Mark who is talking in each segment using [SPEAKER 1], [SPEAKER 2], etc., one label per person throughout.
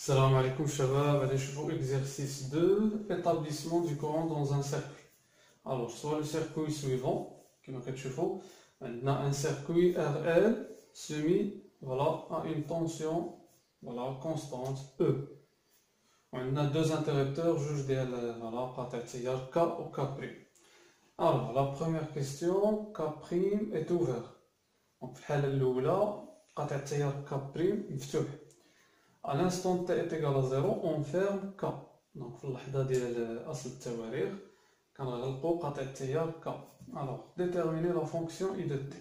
[SPEAKER 1] Salam alaikum shabab, allez je vous exercice 2, établissement du courant dans un circuit. Alors, soit le circuit suivant, qui m'a كتشوفوا, on a un circuit RL soumis voilà, à une tension voilà, constante E. On a deux interrupteurs, juge voilà, قاطع تيار K ou K'. Alors, la première question, K' est ouvert. Donc, في الحالة الأولى قاطع التيار K' مفتوح. À l'instant t est égal à 0, on ferme K. Donc, في اللحظة ديال أصل التواريخ كنغلقو قاطع التيار K. Alors, déterminer la fonction I de t.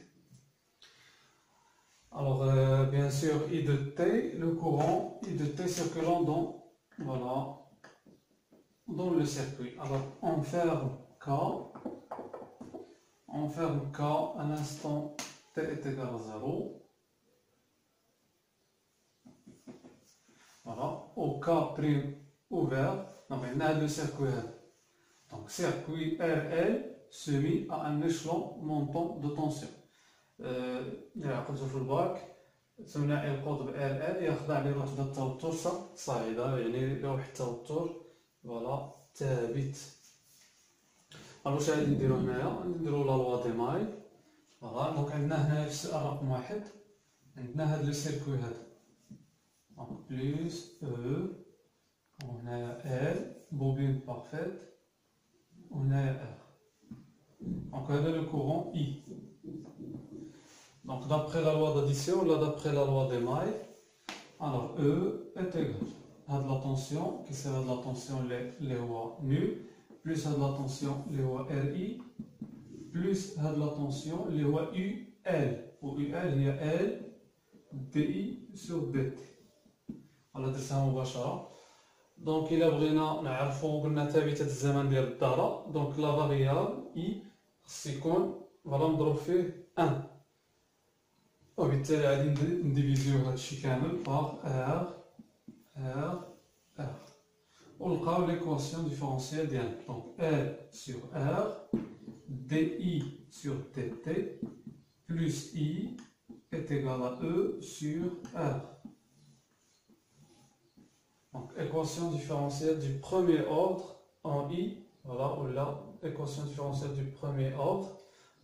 [SPEAKER 1] Alors, bien sûr, I de t, le courant I de t circulant voilà, dans le circuit. Alors, on ferme K à l'instant t est égal à 0. Voilà, au K' ouvert, donc on a le circuit. Donc, circuit RL soumis à un échelon montant de tension. قلت في الباك ثنائي القطب RL يخضع لوحدة التوتر صاعدة، يعني لوحة التوتر فوالا ثابت. الوغ واش غادي نديرو هنايا؟ نديرو لا لوا دي ماي. فوالا دونك عندنا هنايا في السؤال رقم 1 عندنا هاد لو سيركوي هذا. Donc plus E, on a L, bobine parfaite, on a R. Donc on a le courant I. Donc d'après la loi d'addition, là d'après la loi des mailles, alors E est égal à de la tension, qui sera de la tension les lois nu, plus à de la tension les lois RI, plus à de la tension les lois UL. Pour UL, il y a L, DI sur DT. على درسها مباشرة. دونك إلا بغينا نعرفو قلنا ثابتة الزمن ديال الدارة، دونك لا فاريابل إي خص يكون فوالا مضروب فيه 1، وبالتالي غادي نديفيزيو هادشي كامل باغ R ونلقاو ليكواسيون ديفيرونسيال ديالنا. دونك L sur R DI sur DT plus I est égal à E sur R. Donc, équation différentielle du premier ordre en I, voilà, ou là, équation différentielle du premier ordre,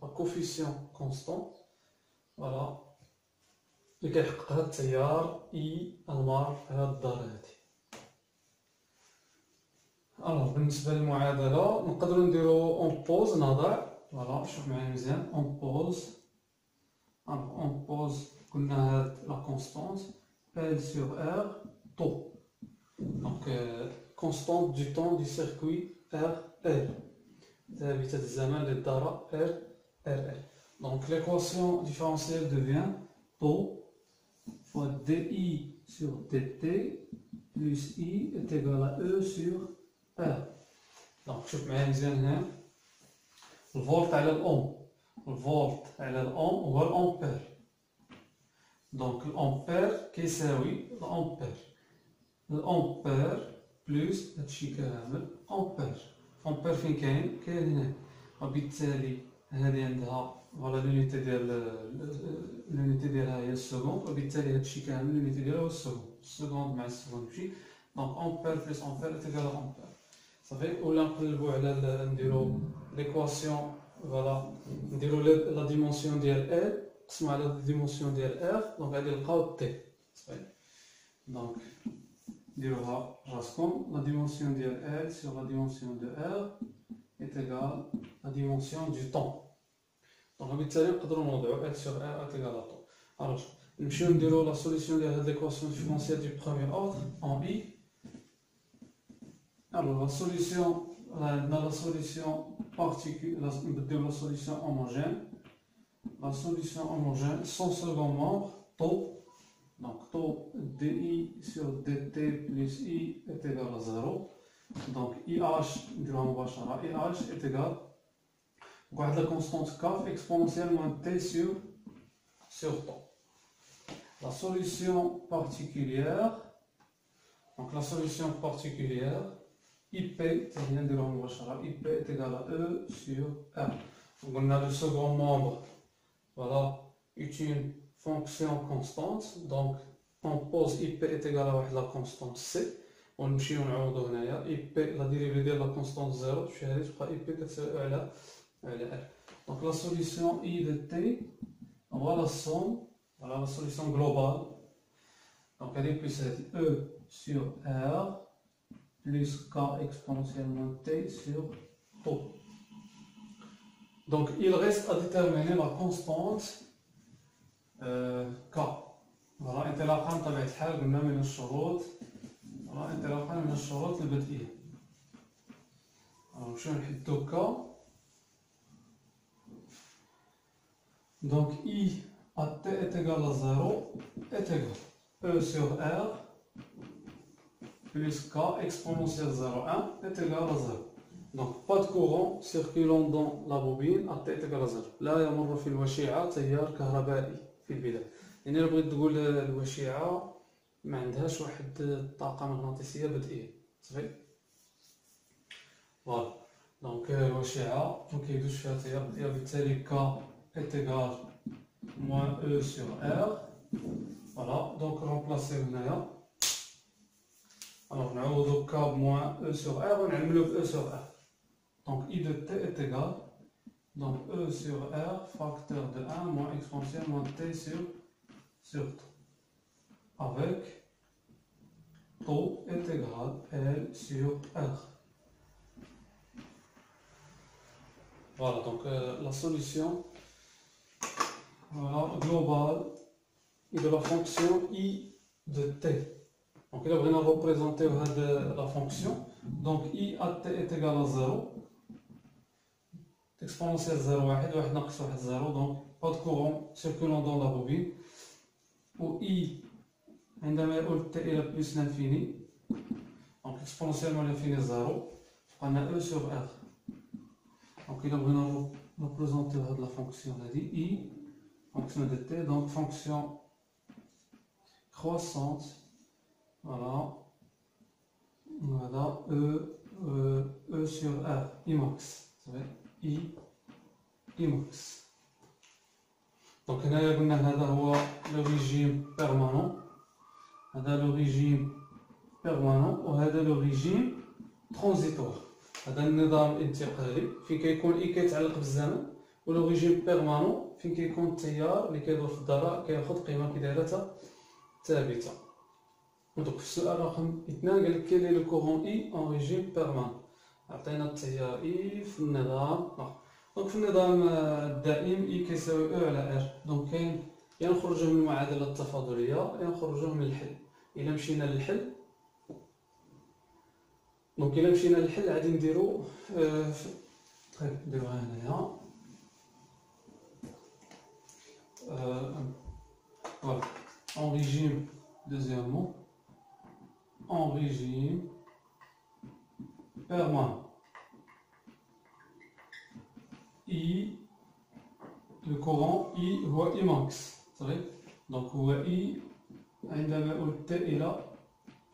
[SPEAKER 1] un coefficient constant, voilà, اللي كيحقق هاد التيار I المار في هاد الدار هادي. الوغ بالنسبة للمعادلة نقدرو نديرو اون بوز نضع، فوالا شوف معايا مزيان، اون بوز قلنا هاد لا كونستانت L sur R طو. Donc, constante du temps du circuit RL. ثابتة الزمن للدارة RL. Donc, l'équation différentielle devient τ fois DI sur DT plus I est égal à E sur R. Donc, شوف معايا مزيان هنا الفولت على الأوم. الفولت على الأوم هو الأمبير. Donc, الأمبير كيساوي الأمبير. الأمبير بلس هادشي كامل أمبير. أمبير فين كاين؟ كاين هنا، وبالتالي هادي عندها فوالا لونيتي ديالها هي السكوند، وبالتالي هادشي كامل لونيتي ديالها هو السكوند مع السكوند ماشي. دونك أمبير بلس أمبير تيكال أمبير صافي. ولا نقلبو على نديرو ليكواسيون فوالا نديرو لا ديمونسيون ديال ال نقسمو على لا ديمونسيون ديال ار، دونك غادي نلقاو تي صافي. دونك نديروها راسكم، la dimension de L sur la dimension de R est égale à la dimension du temps. Donc بالتالي نقدروا نوضعوا L sur R est égal à temps. Alors نمشيو نديرو la solution de l'équation différentielle du premier ordre en I. Alors la solution particulière, la solution homogène. La solution homogène, son second membre, taux. Donc, taux dI sur dt plus I est égal à 0. Donc, IH, IH est égal à la constante K exponentielle moins T sur temps. La solution particulière, donc la solution particulière, IP, IP est égal à E sur R. Donc, on a le second membre, voilà, est une fonction constante, donc on pose IP est égal à واحد la constante C ونمشيو نعوضو هنايا IP la dérivée ديال la constante 0 تمشي هادي تبقى IP كتساوي على R. Donc la solution I de T, on voit la somme, voilà la solution globale. Donc elle est plus E sur R plus K exponentiellement T sur tau. Donc il reste à déterminer la constante K. Voilà, انطلاقا بطبيعة الحال قلنا من الشروط، voilà انطلاقا من الشروط البدئية. نمشيو نحدو K. Donc I à T est égal à 0 est égal E sur R plus K exponentielle 0,1 est égal à 0. Donc pas de courant circulant dans la bobine à T est égal à 0. لا يمر في الوشيعة تيار كهربائي في البداية. يعني إلا بغيت تقول الوشيعة ما عندهاش واحد الطاقة مغناطيسية بدئية، صافي؟ فوالا. دونك الوشيعة مكيدوش فيها تيار بدئية، بالتالي K est égal moins E sur R. Voilà, donc remplacer هنايا. Alors نعوضو K moins E sur R ونعملو ب E sur R. Donc I de T est égal, donc E sur R facteur de 1 moins exponentielle moins T sur tau. Avec tau est égal L sur R. Voilà, donc la solution voilà, globale et de la fonction I de T. Donc il va représenter la fonction. Donc I à T est égal à 0. Exponentielle 0, 1, 1 ناقص 1 0. Donc pas de courant circulant dans la bobine. Où I عندما يؤول T إلى plus l'infini. Donc exponentiellement l'infini 0. On a E sur R. Donc il va représenter la fonction I. Fonction de T, donc fonction croissante, voilà, voilà, E sur R, Imax, Imax. Donc هنا قلنا هذا هو le régime permanent، هذا le régime permanent وهذا le régime transitoire. هذا النظام الانتقالي فين كيكون I كيتعلق بالزمن، ولو ريجيم بيرمانون فين كيكون التيار اللي كيدور في الذرة كياخد قيمة كي دايرة ثابتة. دونك في السؤال رقم 2 قالك كاين لو كورون اي اون ريجيم بيرمانون، عطينا التيار اي في النظام دونك في النظام الدائم اي كيساوي او على ار. دونك كاين يا نخرجوه من المعادلة التفاضلية يا نخرجوه من الحل. إلا مشينا للحل دونك إلا مشينا للحل غادي نديرو طيب نديروها هنايا. Voilà, en régime, deuxièmement, en régime permanent. I, le courant I هو Imax, صحيح؟ donc هو I عندما يؤول T إلى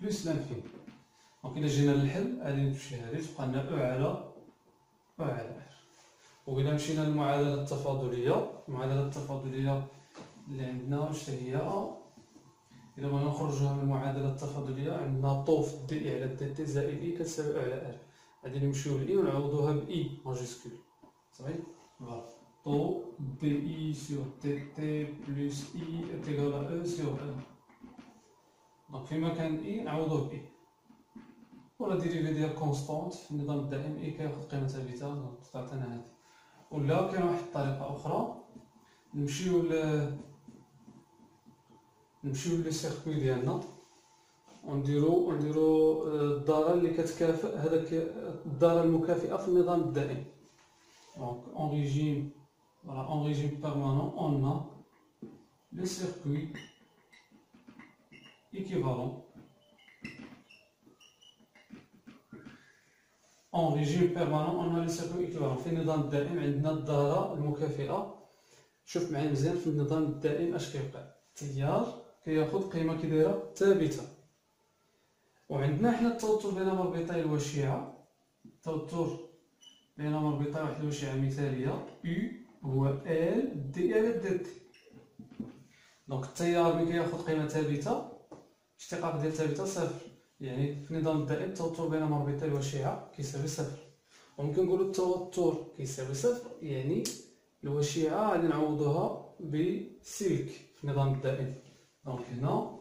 [SPEAKER 1] plus l'infini. donc إلا جينا للحل غادي نمشي هادي تبقى لنا E على R. وإذا مشينا للمعادلة التفاضلية، المعادلة التفاضلية اللي عندنا واش هي؟ إذا بغينا نخرجوها من المعادلة التفاضلية عندنا طو في دي على دي تي زائد إي كتساوي على ار. غادي نمشيو لإي ونعوضوها بإي ماجيسكول، صافي؟ فوالا طو دي إي سور دي تي بلس إي إت إيكال أ سور ار. دونك فيما كان إي نعوضوه بإي. ولا ديريفي ديال كونستونت في النظام الدائم إي كياخد قيمة ثابتة دونك تعطينا هادي. ولا كاين واحد الطريقة أخرى نمشيو لي سيركوي ديالنا ونديرو الدارة اللي كتكافئ هذاك الدارة المكافئة في النظام الدائم. دونك اون ريجيم بيرمانون اون ا لي سيركوي équivalent. En régime permanent on a les circuits équivalents. في النظام الدائم عندنا الدارة المكافئة. شوف معايا مزيان في النظام الدائم اش كيوقع؟ التيار كياخد قيمة كي دايرة ثابتة، وعندنا حنا التوتر بين مربطي الوشيعة، التوتر بين مربطي واحد الوشيعة مثالية U هو L دي على دي تي. دونك التيار ملي كياخد قيمة ثابتة اشتقاق ديال ثابته صفر، يعني في النظام الدائم التوتر بين مربوطي الوشيعه كيساوي صفر. وممكن نقولوا التوتر كيساوي صفر، يعني الوشيعه غادي نعوضوها بسلك في النظام الدائم. دونك هنا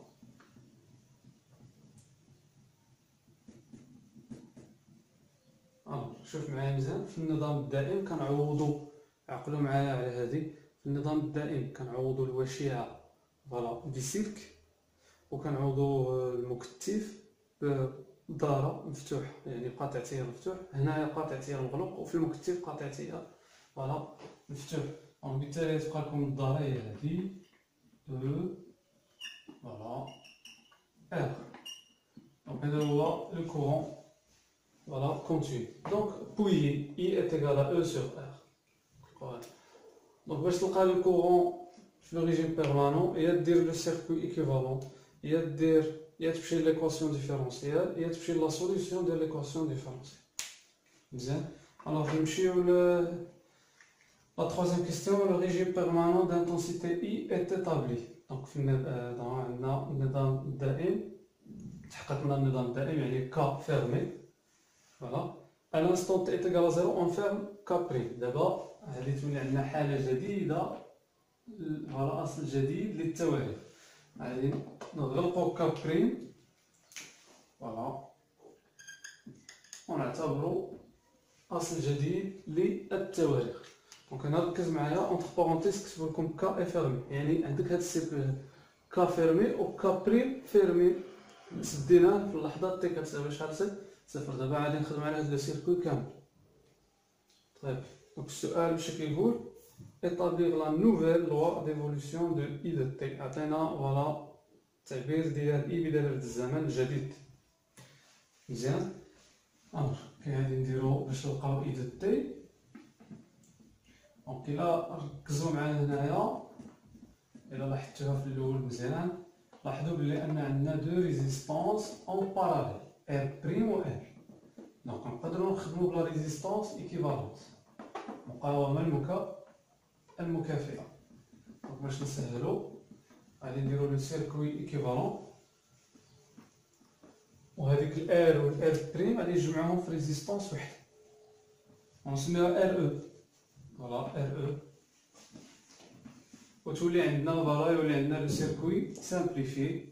[SPEAKER 1] شوف معايا مزيان، في النظام الدائم كنعوضوا، عقلوا معايا على هذه، في النظام الدائم كنعوضوا الوشيعه فوالا بسلك، وكنعوضوا المكتف بدارة مفتوح، يعني قاطع تيار مفتوح. هنايا قاطع تيار مغلوق، وفي المكتف قاطع تيار فوالا مفتوح. دونك بالتالي تبقى لكم الدارة هي هذه او فوالا ار. دونك هذا هو لو كورون فوالا كونتيني. دونك بوي I est égal à E sur R. Voilà. دونك باش تلقى لو كورون في لو ريجيم بيرمانون، يا دير لو سيركوي ايكيفالون، يا تمشي ليكواسيون ديفيرونسيال، يا تمشي لا سوليسيون ديال ليكواسيون ديفيرونسيال. مزيان. الوغ نمشيو لا تروازيام كيستيون. لو ريجيم بيرمانون دانتونسيتي I est établi. دونك في عندنا النظام الدائم، تحقق لنا النظام الدائم يعني كا فيرمي فوالا. à l'instant t est égal à 0 on ferme K'. دابا هذه تولي عندنا حالة جديدة، فوالا أصل جديد للتوالي. غادي نغلقو K'، فوالا، ونعتبرو أصل جديد للتواريخ. دونك هنا ركز معايا اونتر بارونتيز كتبو لكم K est fermé، يعني عندك هاد السيركل K fermé و K' fermé سديناه في اللحظة تي كتساوي شحال صفر. دابا غادي نخدم على هاد لو سيركوي كامل. طيب دونك السؤال باش كيقول établir la nouvelle loi d'évolution de I de t. عطينا فوالا التعبير ديال I بدلالة الزمن الجديد. مزيان. كي غادي نديرو باش نلقاو I de t. دونك إلا ركزو معايا هنايا، إلا لاحظتوها في الأول مزيان، لاحظوا بلي أن عندنا دو ريزيستونس أون باراليل R' و R. دونك نقدروا نخدموا بلا ريزيستونس ايكيفالونس، مقاومة المكافئة. دونك باش نسهلو غادي نديرو لو سيركوي ايكيفالون، وهذيك الار والار بريم غادي نجمعوهم في ريزيستونس وحده ونسميها ار او. فوالا ار او، وتولي عندنا فوالا يولي عندنا لو سيركوي سامبليفي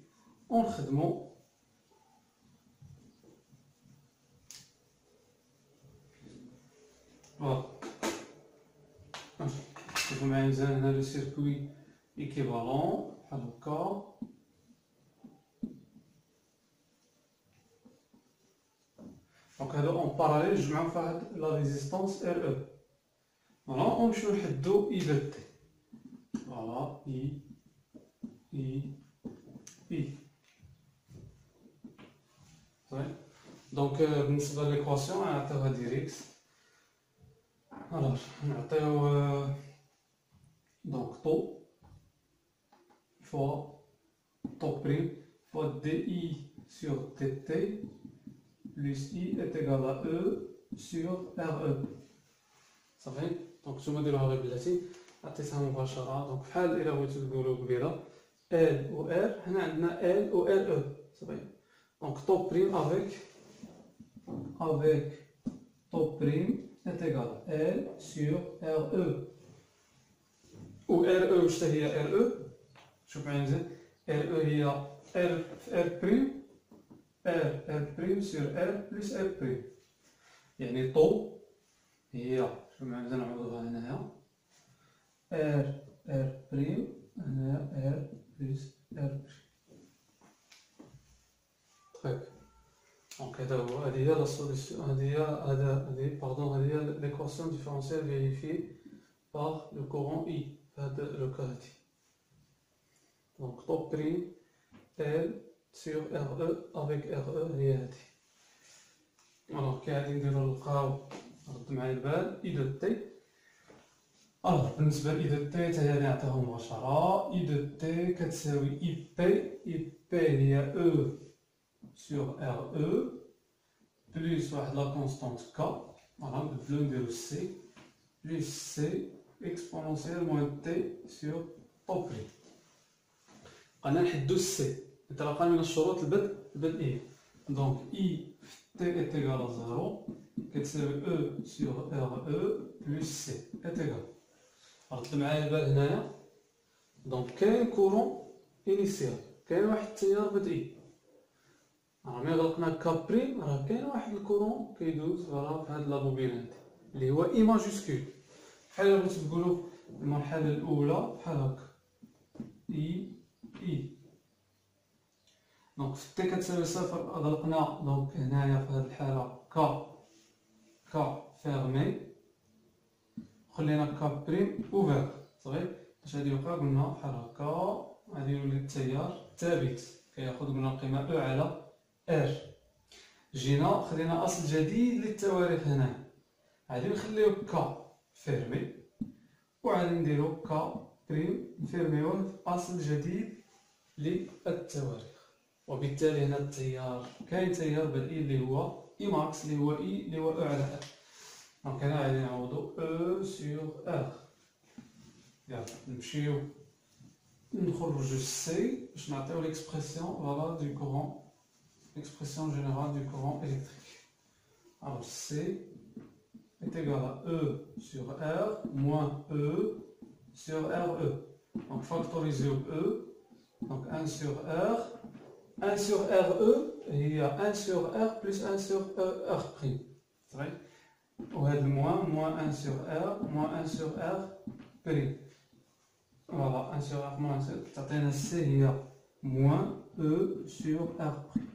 [SPEAKER 1] ونخدمو. فوالا شوفوا معايا مزيان، هنا لو سيركوي ايكيفالون بحال هكا. دونك هادو اون باراليل نجمعو في هاد لا ريزيستونس ار او. فوالا ونمشيو نحدو اي دو تي. فوالا اي صافي. دونك بالنسبة ليكواسيون نعطيوها ديريكت. الوغ نعطيو دونك طو فوا طو بريم فوا دي اي سور تي تي plus I est égal à E sur RE. صافي. دونك نتوما ديروها غير بلاتي، عطيتها مباشرة. دونك بحال إلا بغيتو تقولو كبيرة L و R، هنا عندنا L و RE. صافي. دونك طو بريم avec طو بريم est égal à L sur RE. و RE واش هي RE؟ شوف معايا مزيان، RE هي R في R بريم، R' sur R plus R'. يعني طو هي، شوف معايا مزيان نعوضوها هنايا، R' هنايا R plus R'. طيب دونك هذا هو، هذه هي لا سوليسيون، هذه هي ليكواسيون ديفيرونسيال فيريفي باغ لو كورون I في هذا لو كا هادي. دونك طو بريم L sur RE avec RE هي هادي. الوغ كي غادي نديرو نلقاو، رد معايا البال I de t. الوغ بالنسبة ل I de t حتى هي نعطيها مباشرة. I de t كتساوي IP هي E sur RE plus واحد لا كونستانت K، فوالا نبدلو نديرو C plus C exponentielle moins T sur طو بريم. بقينا نحدو C. يتلقى من الشروط البدئية. دونك إي في تي إت إيكال زيرو كتساوي أو سيغ إر أو بلوس سي إت إيكال. ردت معايا البال هنايا. دونك كاين كورون إنيسيال، كاين واحد التيار بدئي. ملي غلقنا كا بريم راه كاين واحد الكورون كيدوز فوالا في هاد لابوبيل هادي اللي هو إي ماجوسكول. بحال بغيتو تقولو المرحلة الأولى بحال هاكا إي. دونك في تي كتساوي صفر غلقنا. دونك هنايا في هاد الحالة كا فيرمي وخلينا كا بريم اوفير صغير. باش هادي يوقع قلنا بحال هكا غادي يولي التيار ثابت كياخد قلنا القيمة أو على ار. جينا خدينا أصل جديد للتواريخ هنا، غادي نخليو كا فيرمي وغادي نديرو كا بريم نفيرميوه في أصل جديد للتواريخ. وبالتالي هنا التيار كاين تيار بدئي اللي هو إي ماكس اللي هو إي اللي هو أو على ار. دونك هنا غادي نعوضو أو سيغ ار. يلا نمشيو نخرجو سي باش نعطيو ليكسبرسيون فوالا دو كورون، l'expression générale du courant électrique. Alors C est égal à E sur R moins E sur RE. Donc factoriser E, donc 1 sur R. 1 sur RE, il y a 1 sur R plus 1 sur R prime. C'est vrai? Ouais, moins 1 sur R, moins 1 sur R prime. Voilà, 1 sur R moins 1 sur R. C, il y a moins E sur R prime.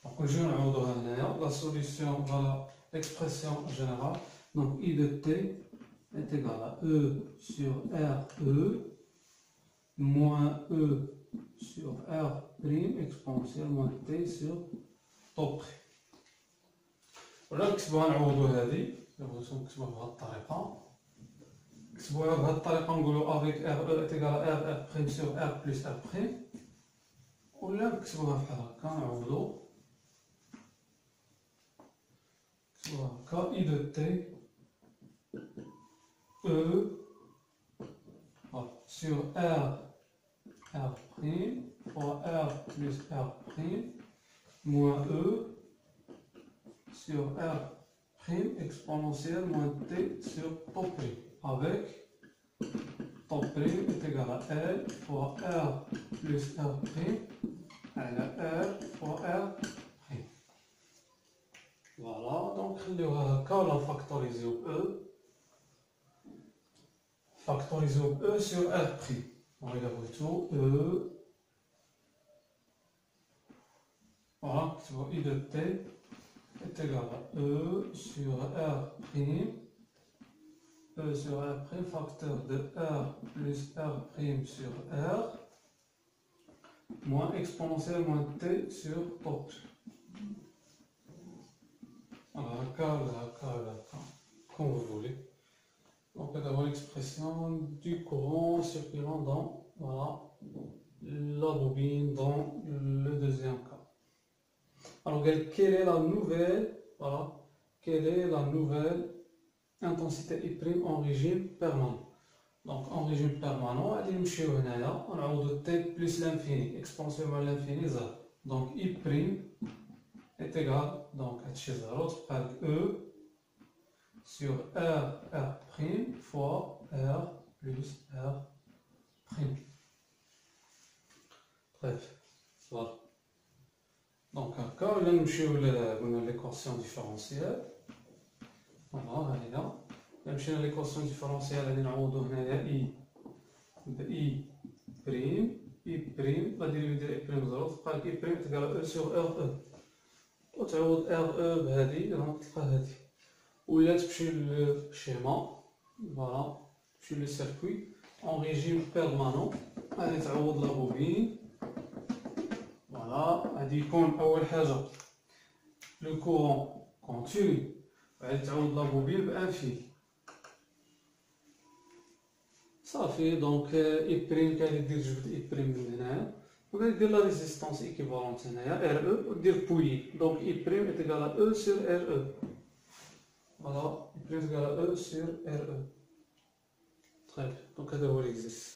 [SPEAKER 1] Donc, je vais la solution, voilà l'expression générale. Donc, I de T est égal à E sur RE moins E sur R prime exponentielle moins T sur طو بريم. ولا نكتبوها نعوضو هادي، بغيتو نكتبوها بهاد الطريقة. نكتبوها بهاد الطريقة نقولو افيك RE est égal à R prime sur R plus R prime. ولا نكتبوها بحال هكا نعوضو نكتبوها هكا إي دو تي أو sur R prime fois R plus R prime moins E sur R prime exponentielle moins T sur tau prime avec tau prime est égal à L fois R plus R prime على R fois R prime. Voilà, donc نخليوها هكا ولا نفاكتوريزيو E. Factoriser E sur R prime. On regarde tout E. Voilà, tu vois, I de T est égal à E sur R prime. E sur R prime, facteur de R plus R prime sur R, moins exponentielle moins T sur tau. Alors, comme vous voulez. Donc, d'abord l'expression du courant circulant dans voilà, la bobine dans le deuxième cas. Alors, quelle est la nouvelle, voilà, quelle est la nouvelle intensité I' en régime permanent? Donc, en régime permanent, on a T plus l'infini, exponentielle moins l'infini, 0. Donc, I' est égal donc, à 0, E sur R prime fois R plus R prime. Bref, voilà. Donc, quand on a l'équation différentielle, voilà, elle est là. On a l'équation différentielle, elle est là, I prime, la dérivée de I prime 0, I prime est égal à E sur RE. وتعوض RE بهذه راح تلقى هذه. ولا تمشي للشيما فوالا تمشي للسيركوي اون ريجيم بيرمانون غادي تعوض لا بوبين فوالا غادي يكون اول حاجه لو كورون كونتيني غادي تعوض لا بوبين بانفيني صافي. دونك اي بريم كاين دير جبد اي بريم من هنايا وغادي دير لا ريزيستونس ايكيفالونت هنايا ار او ودير بوي. دونك اي بريم ايت ايكال او سور ار او. Voilà, I' est égal à E sur RE. Très bien, donc هذا هو l'exercice.